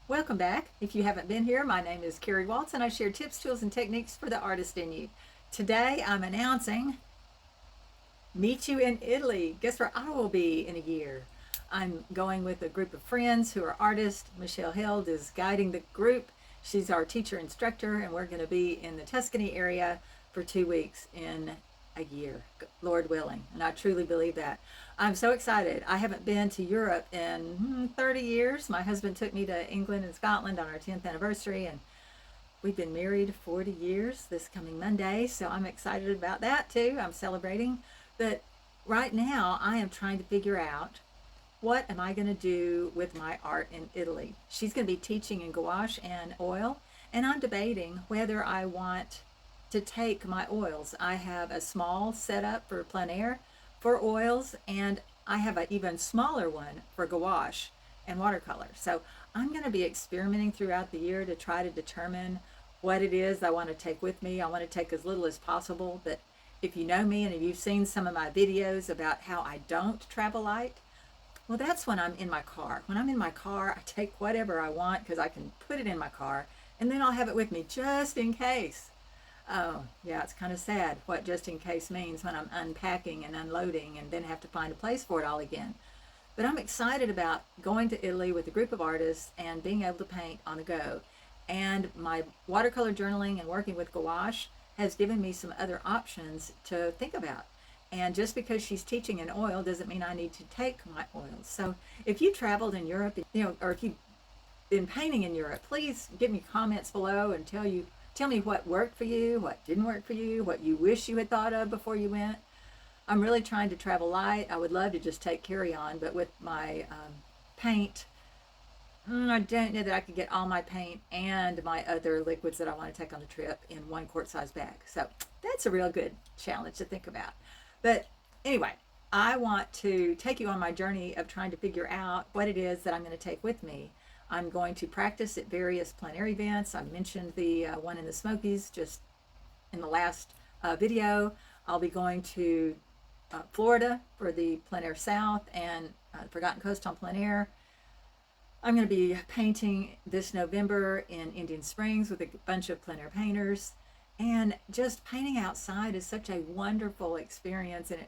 Welcome back. If you haven't been here, my name is Carrie Waltz and I share tips, tools, and techniques for the artist in you. Today I'm announcing Meet You in Italy. Guess where I will be in a year? I'm going with a group of friends who are artists. Michelle Held is guiding the group. She's our teacher instructor, and we're going to be in the Tuscany area for 2 weeks in a year, Lord willing. And I truly believe that. I'm so excited. I haven't been to Europe in 30 years. My husband took me to England and Scotland on our 10th anniversary, and we've been married 40 years this coming Monday. So I'm excited about that too. I'm celebrating. But right now, I am trying to figure out what am I going to do with my art in Italy. She's going to be teaching in gouache and oil, and I'm debating whether I want to take my oils. I have a small setup for plein air for oils, and I have an even smaller one for gouache and watercolor. So I'm going to be experimenting throughout the year to try to determine what it is I want to take with me. I want to take as little as possible, but if you know me and if you've seen some of my videos about how I don't travel light, well, that's when I'm in my car. When I'm in my car, I take whatever I want because I can put it in my car, and then I'll have it with me just in case. Oh, yeah, it's kind of sad what just in case means when I'm unpacking and unloading and then have to find a place for it all again. But I'm excited about going to Italy with a group of artists and being able to paint on the go. And my watercolor journaling and working with gouache has given me some other options to think about. And just because she's teaching in oil doesn't mean I need to take my oils. So if you traveled in Europe, or if you've been painting in Europe, please give me comments below and tell me what worked for you, what didn't work for you, what you wish you had thought of before you went. I'm really trying to travel light. I would love to just take carry-on, but with my paint, I don't know that I could get all my paint and my other liquids that I want to take on the trip in one quart-size bag. So that's a real good challenge to think about. But anyway, I want to take you on my journey of trying to figure out what it is that I'm going to take with me. I'm going to practice at various plein air events. I mentioned the one in the Smokies just in the last video. I'll be going to Florida for the Plein Air South and Forgotten Coast on Plein Air. I'm going to be painting this November in Indian Springs with a bunch of plein air painters. And just painting outside is such a wonderful experience, and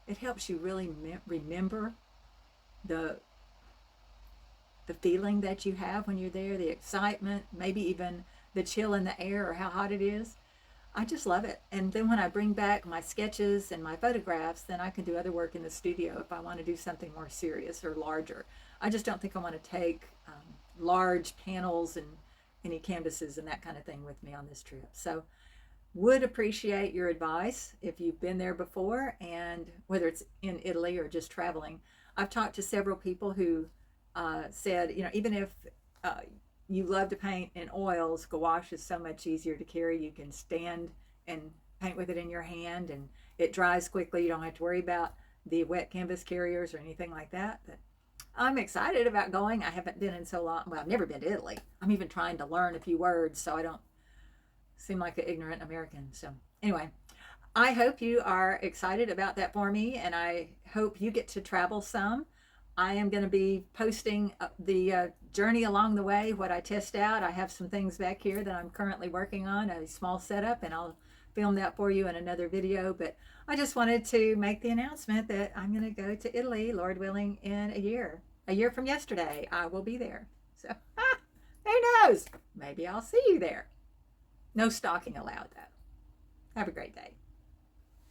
it helps you really remember the feeling that you have when you're there, the excitement, maybe even the chill in the air or how hot it is. I just love it. And then when I bring back my sketches and my photographs, then I can do other work in the studio if I want to do something more serious or larger. I just don't think I want to take large panels and any canvases and that kind of thing with me on this trip. So would appreciate your advice if you've been there before, and whether it's in Italy or just traveling. I've talked to several people who said, even if you love to paint in oils, gouache is so much easier to carry. You can stand and paint with it in your hand, and it dries quickly. You don't have to worry about the wet canvas carriers or anything like that. But I'm excited about going. I haven't been in so long. Well, I've never been to Italy. I'm even trying to learn a few words so I don't seem like an ignorant American. So anyway, I hope you are excited about that for me, and I hope you get to travel some. I am going to be posting the journey along the way, what I test out. I have some things back here that I'm currently working on, a small setup, and I'll film that for you in another video. But I just wanted to make the announcement that I'm going to go to Italy, Lord willing, in a year. A year from yesterday, I will be there. So who knows? Maybe I'll see you there. No stalking allowed, though. Have a great day.